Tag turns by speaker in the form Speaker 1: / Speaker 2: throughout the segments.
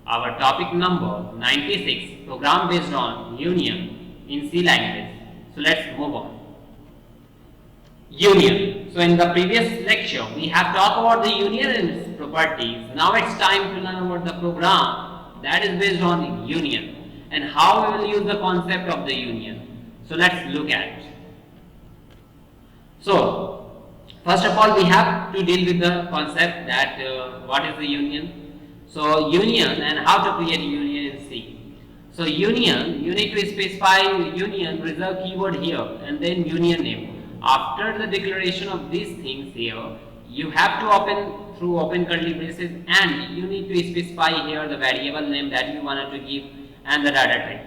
Speaker 1: our topic number 96, program based on union in C language. So let's move on. Union. So in the previous lecture we have talked about the union and its properties. Now it's time to learn about the program that is based on union and how we will use the concept of the union. So let's look at it. So first of all we have to deal with the concept that what is the union. So union and how to create union in C. So union, you need to specify union, reserve keyword here and then union name. After the declaration of these things here, you have to open through open curly braces and you need to specify here the variable name that you wanted to give and the data type.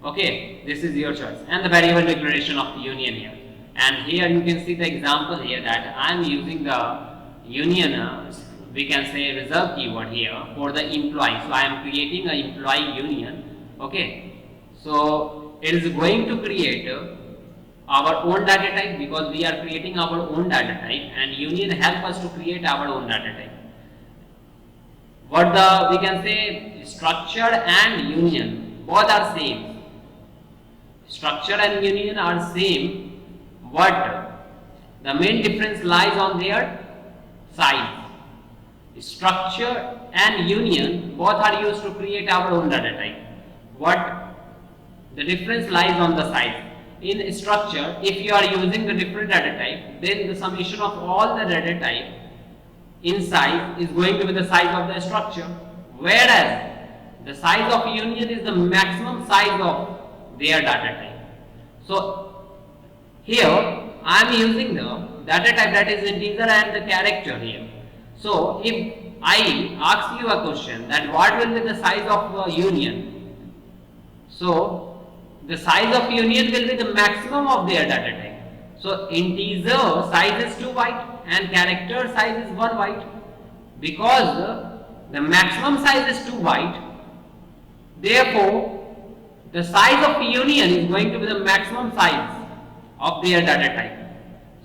Speaker 1: Okay, this is your choice and the variable declaration of the union here. And here you can see the example here that I am using the union, we can say reserve keyword here for the employee. So I am creating an employee union. Okay, so it is going to create our own data type because we are creating our own data type and union help us to create our own data type. What we can say structure and union both are same. Structure and union are same. What the main difference lies on their size. Structure and union both are used to create our own data type. What the difference lies on the size. In structure, if you are using the different data type, then the summation of all the data type in size is going to be the size of the structure, whereas the size of union is the maximum size of their data type. So here I am using the data type that is integer and the character here. So if I ask you a question that what will be the size of union, so the size of union will be the maximum of their data type. So integer size is 2 byte and character size is 1 byte. Because the maximum size is 2 byte, therefore the size of union is going to be the maximum size of their data type.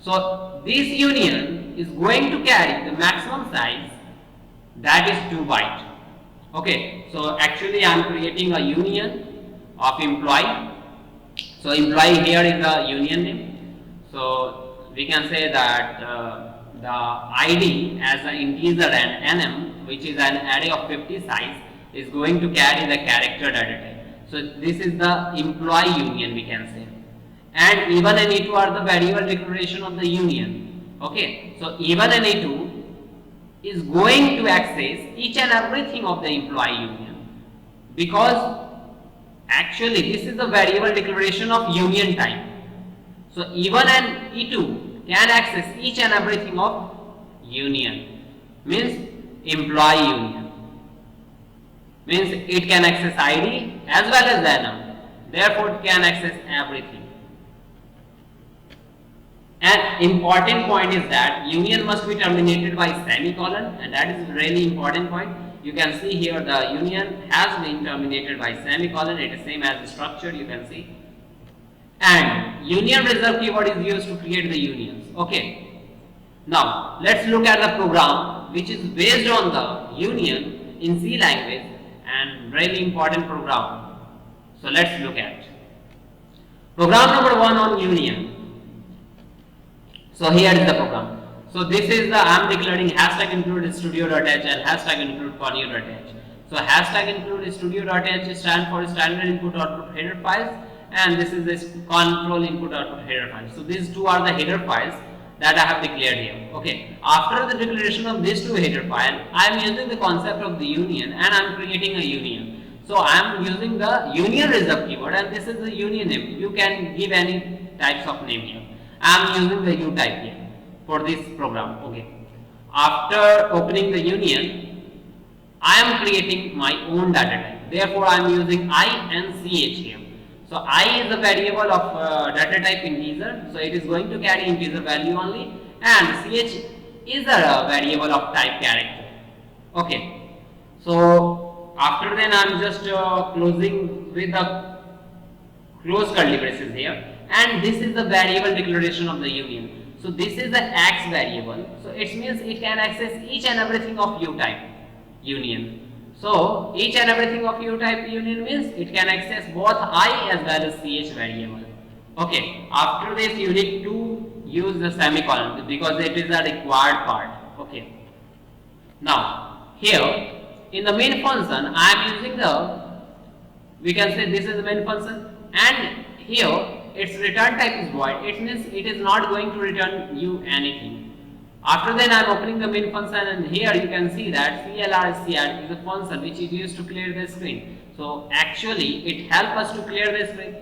Speaker 1: So this union is going to carry the maximum size that is 2 byte. Okay, so actually I am creating a union of employee. So employee here is the union name. So we can say that the ID as an integer and nm, which is an array of 50 size, is going to carry the character data type. So this is the employee union, we can say. And even and e2 are the variable declaration of the union. Okay, so even and e2 is going to access each and everything of the employee union because actually this is the variable declaration of union type. So even and e2 can access each and everything of union, means employee union, means it can access ID as well as nm, therefore it can access everything. An important point is that union must be terminated by semicolon, and that is a really important point. You can see here the union has been terminated by semicolon. It is same as the structure, you can see. And union reserve keyword is used to create the unions. Okay. Now let's look at the program which is based on the union in C language and really important program. So let's look at program number 1 on union. So here is the program. So this is the I am declaring hashtag include studio.h and hashtag include conio.h. So hashtag include studio.h stand for standard input output header files, and this is this control input output header files. So these two are the header files that I have declared here. Okay. After the declaration of these two header files, I am using the concept of the union and I am creating a union. So I am using the union reserve keyword and this is the union name. You can give any types of name here. I am using the U type here for this program. Okay. After opening the union, I am creating my own data type. Therefore, I am using I and ch here. So I is a variable of data type integer. So it is going to carry integer value only, and ch is a variable of type character. Okay. So after then, I am just closing with the close curly braces here. And this is the variable declaration of the union. So this is the x variable. So it means it can access each and everything of U type union. So each and everything of U type union means it can access both I as well as CH variable. Okay, after this you need to use the semicolon because it is a required part. Okay. Now here in the main function I am using we can say this is the main function, and here its return type is void. It means it is not going to return you anything. After then I am opening the main function, and here you can see that CLRCR is a function which is used to clear the screen. So actually it helps us to clear the screen,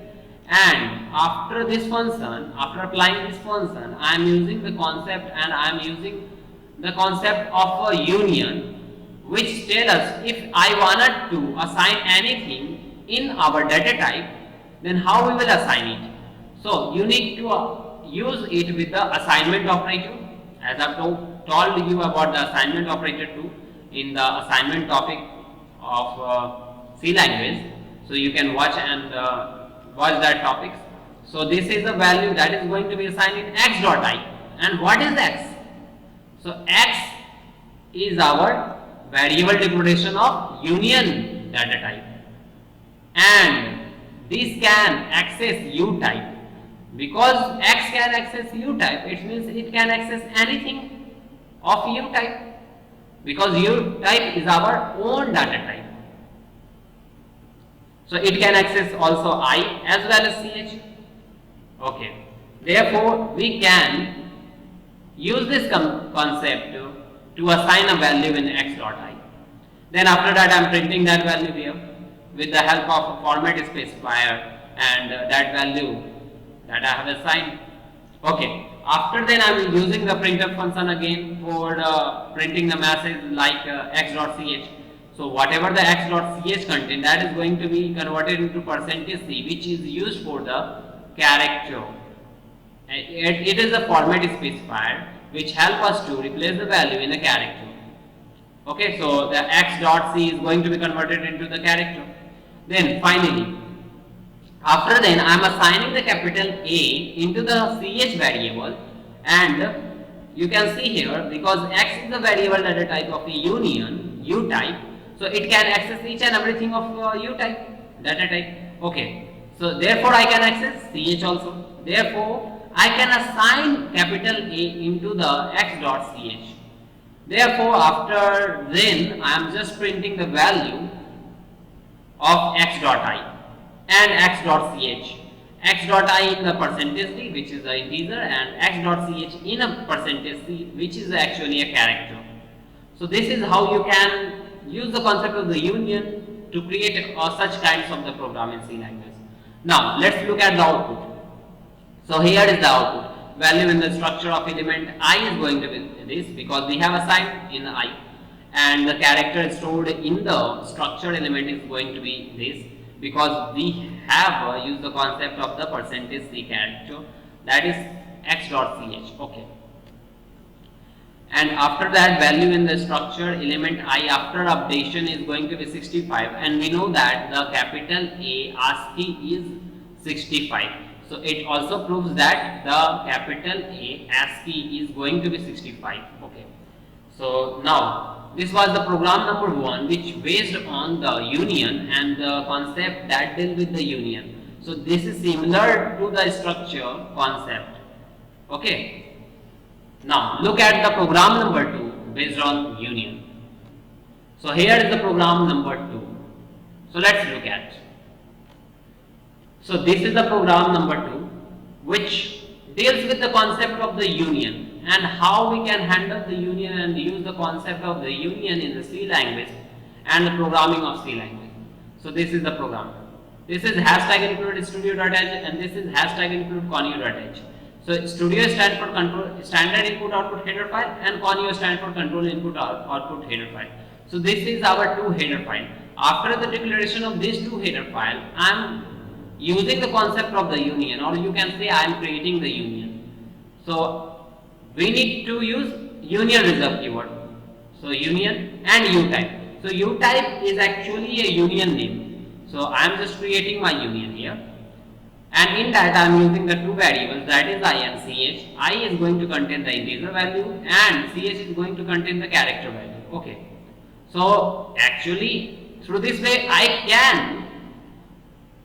Speaker 1: and after this function, after applying this function, I am using the concept, and I am using the concept of a union, which tell us if I wanted to assign anything in our data type, then how we will assign it. So you need to use it with the assignment operator, as I have told you about the assignment operator too in the assignment topic of C language. So you can watch and watch that topics. So this is the value that is going to be assigned in x dot I. And what is x? So x is our variable declaration of union data type, and this can access U type. Because x can access U type, it means it can access anything of U type, because U type is our own data type. So it can access also I as well as CH. Okay. Therefore, we can use this concept to assign a value in x dot I. Then after that I am printing that value here with the help of a format specifier and that value that I have assigned. Okay. After then I am using the printf function again for printing the message like x.ch. So whatever the x.ch content, that is going to be converted into %c, which is used for the character. It is a format specifier which help us to replace the value in a character. Okay, so the x.c is going to be converted into the character. Then finally, after then I am assigning the capital A into the ch variable, and you can see here, because x is the variable data type of a union U type, so it can access each and everything of U type data type. Okay, so therefore I can access ch also. Therefore I can assign capital A into the x.ch. Therefore after then I am just printing the value of x.I and x.ch. x.I in the %d, which is the integer, and x.ch in a %c, which is actually a character. So this is how you can use the concept of the union to create such kinds of the program in C language. Now let's look at the output. So here is the output. Value in the structure of element I is going to be this, because we have assigned in I, and the character stored in the structure element is going to be this, because we have used the concept of the %c character, that is x.ch. Okay. And after that, value in the structure element I after updation is going to be 65, and we know that the capital A ASCII is 65. So it also proves that the capital A ASCII is going to be 65. Okay. So now this was the program number 1, which based on the union and the concept that deal with the union. So this is similar to the structure concept. Okay. Now look at the program number 2 based on union. So here is the program number 2. So let's look at. So this is the program number 2, which deals with the concept of the union and how we can handle the union and use the concept of the union in the C language and the programming of C language. So this is the program. This is hashtag include studio.h and this is hashtag include conio.h. So studio stands for control standard input output header file, and conio stands for control input output header file. So this is our 2 header file. After the declaration of these 2 header file, I am using the concept of the union, or you can say I am creating the union. So we need to use union reserve keyword. So union and U type. So U type is actually a union name. So I am just creating my union here. And in that I am using the 2 variables, that is I and ch. I is going to contain the integer value and ch is going to contain the character value. Okay. So actually through this way I can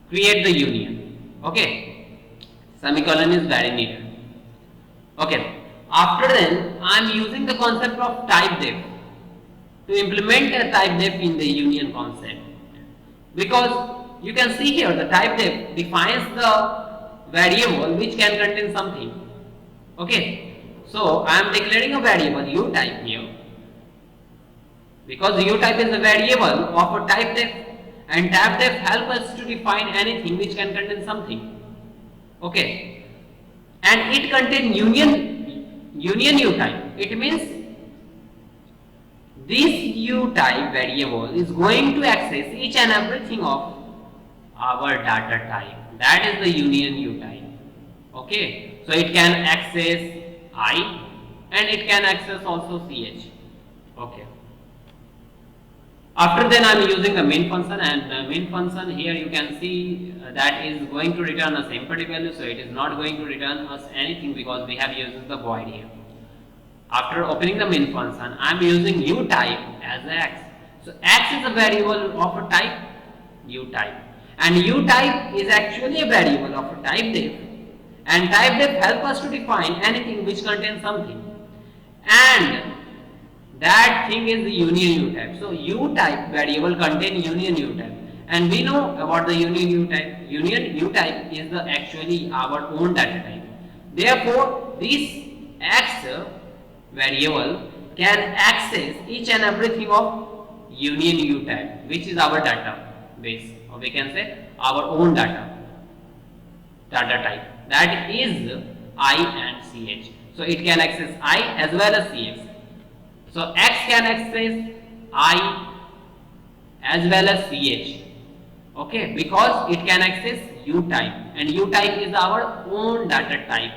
Speaker 1: create the union. Okay, semicolon is very needed. Okay, after then I am using the concept of type def to implement a type def in the union concept, because you can see here the type def defines the variable which can contain something. Okay, so I am declaring a variable u type here, because u type is a variable of a type def, and type def help us to define anything which can contain something. Okay, and it contains union u type. It means this u type variable is going to access each and everything of our data type, that is the union u type. Okay, so it can access I and it can access also ch. Okay, after then I am using the main function, and the main function here you can see that is going to return a empty value, so it is not going to return us anything because we have used the void here. After opening the main function, I am using u type as x. So x is a variable of a type u type, and u type is actually a variable of a type def, and type def help us to define anything which contains something, and that thing is the union u type. So u type variable contain union u type, and we know about the union u type. Union u type is the actually our own data type. Therefore, this x variable can access each and everything of union u type, which is our database, or we can say our own data type, that is I and ch. So it can access I as well as ch. So x can access I as well as ch. Okay, because it can access u type, and u type is our own data type,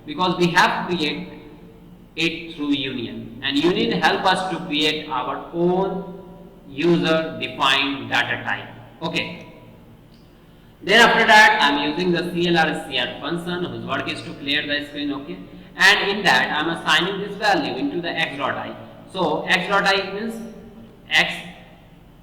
Speaker 1: because we have created it through union, and union help us to create our own user defined data type. Okay, then after that I am using the clr function whose work is to clear the screen. Okay, and in that I am assigning this value into the x dot I. So x dot I means x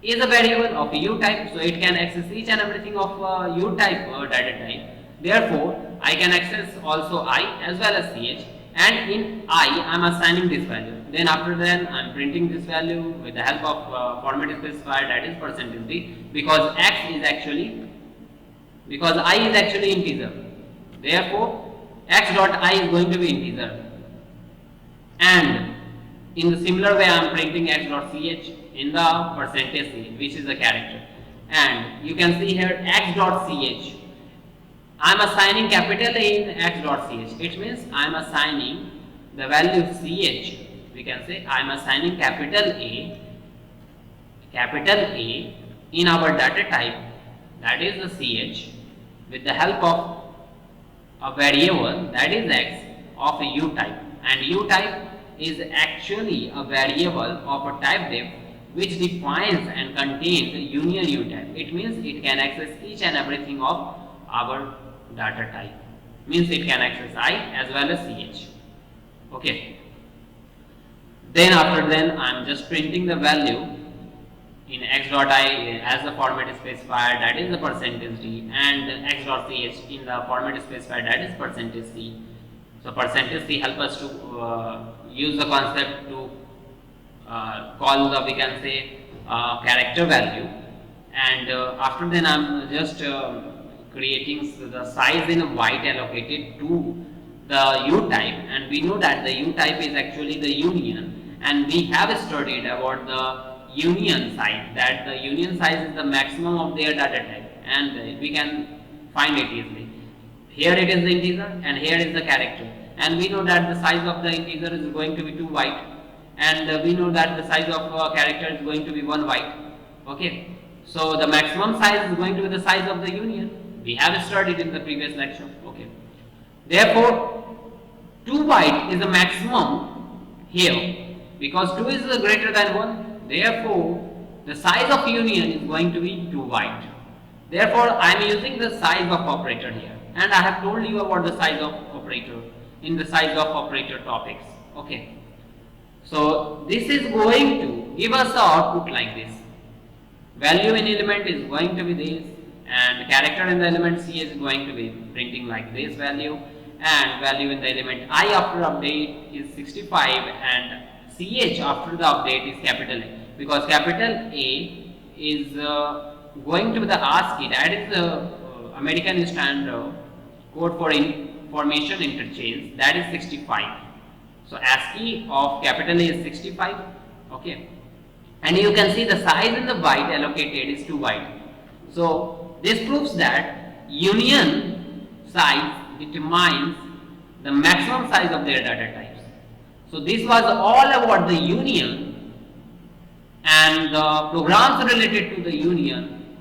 Speaker 1: is a variable of u type, so it can access each and everything of u type data type. Therefore I can access also I as well as ch, and in I am assigning this value. Then after that I am printing this value with the help of format specifier, that is %d, because I is actually integer. Therefore x dot I is going to be integer, and in the similar way I am printing x dot ch in the %c, which is a character, and you can see here x dot ch. I am assigning capital A in x dot ch. It means I am assigning the value ch. We can say I am assigning capital A in our data type, that is the ch, with the help of a variable, that is x, of a u type, and u type is actually a variable of a type def which defines and contains the union u type. It means it can access each and everything of our data type, means it can access I as well as ch. Okay, then after then I am just printing the value in x dot I as the format specifier, that is the %d, and x dot ch in the format specifier, that is %c. So %c help us to use the concept to call the, we can say, character value, and after then I am just creating the size in byte allocated to the u type, and we know that the u type is actually the union, and we have studied about the union size, that the union size is the maximum of their data type, and we can find it easily. Here it is the integer and here is the character, and we know that the size of the integer is going to be 2 byte, and we know that the size of character is going to be 1 byte. Okay, so the maximum size is going to be the size of the union. We have studied in the previous lecture. Okay, therefore 2 byte is the maximum here, because 2 is greater than 1. Therefore the size of union is going to be 2 byte. Therefore I am using the size of operator here, and I have told you about the size of operator in the size of operator topics. Okay, So this is going to give us the output like this. Value in element is going to be this, and character in the element C is going to be printing like this value, and value in the element I after update is 65, and CH after the update is capital A, because capital A is going to be the ASCII, that is the American Standard Code for Information Interchange, that is 65. So ASCII of capital A is 65, okay, and you can see the size in the byte allocated is 2 byte. So this proves that union size determines the maximum size of their data types. So this was all about the union and the programs related to the union.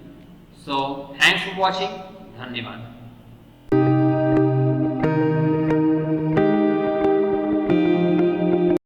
Speaker 1: So thanks for watching. Dhanyavad.